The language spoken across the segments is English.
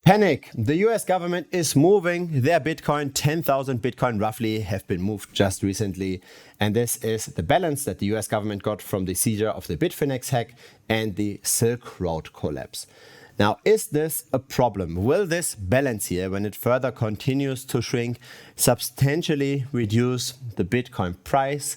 Panic! The US government is moving their Bitcoin. 10,000 Bitcoin roughly have been moved just recently. And this is the balance that the US government got from the seizure of the Bitfinex hack and the Silk Road collapse. Now, is this a problem? Will this balance here, when it further continues to shrink, substantially reduce the Bitcoin price?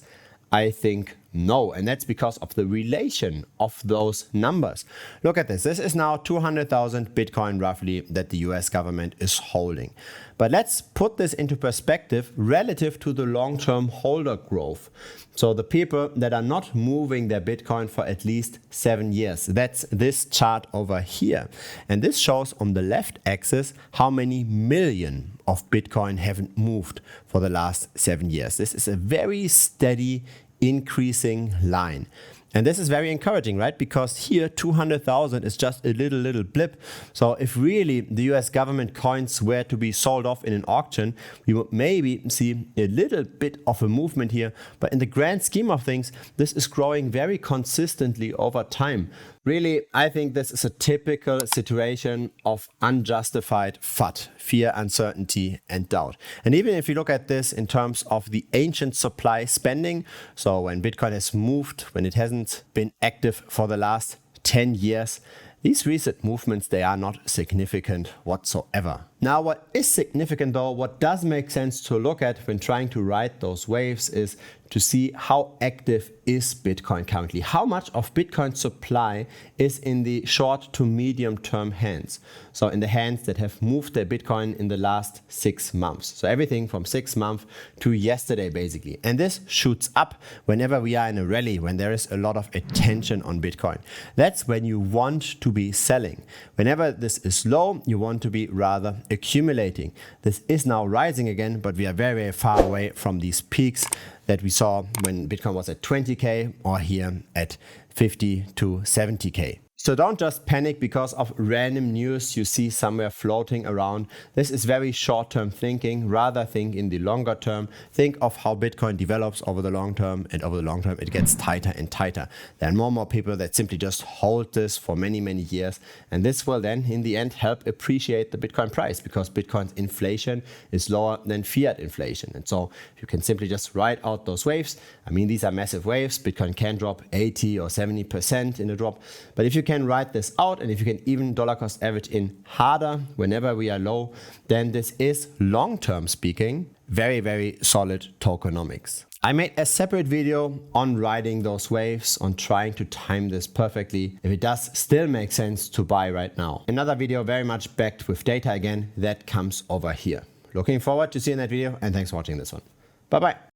I think no, and that's because of the relation of those numbers. Look at this. This is now 200,000 Bitcoin roughly that the US government is holding. But let's put this into perspective relative to the long-term holder growth. So the people that are not moving their Bitcoin for at least 7 years. That's this chart over here. And this shows on the left axis how many million of Bitcoin haven't moved for the last 7 years. This is a very steady increasing line. And this is very encouraging, right? Because here 200,000 is just a little blip. So if really the US government coins were to be sold off in an auction, we would maybe see a little bit of a movement here. But in the grand scheme of things, this is growing very consistently over time. Really, I think this is a typical situation of unjustified FUD, fear, uncertainty, and doubt. And even if you look at this in terms of the ancient supply spending, so when Bitcoin has moved, when it hasn't been active for the last 10 years, these recent movements, they are not significant whatsoever. Now, what is significant though, what does make sense to look at when trying to ride those waves is to see how active is Bitcoin currently. How much of Bitcoin supply is in the short to medium term hands. So in the hands that have moved their Bitcoin in the last 6 months. So everything from 6 months to yesterday basically. And this shoots up whenever we are in a rally, when there is a lot of attention on Bitcoin. That's when you want to be selling. Whenever this is low, you want to be rather accumulating. This is now rising again, but we are very far away from these peaks that we saw when Bitcoin was at 20K or here at 50 to 70K. So don't just panic because of random news you see somewhere floating around. This is very short-term thinking. Rather think in the longer term. Think of how Bitcoin develops over the long term, and over the long term it gets tighter and tighter. There are more and more people that simply just hold this for many years, and this will then in the end help appreciate the Bitcoin price, because Bitcoin's inflation is lower than fiat inflation. And so you can simply just ride out those waves. I mean, these are massive waves. Bitcoin can drop 80 or 70% in a drop, but if you can ride this out, and if you can even dollar cost average in harder whenever we are low, then this is long-term speaking very solid tokenomics. I made a separate video on riding those waves, on trying to time this perfectly, if it does still make sense to buy right now. Another video very much backed with data again, that comes over here. Looking forward to seeing that video, and thanks for watching this one. Bye bye.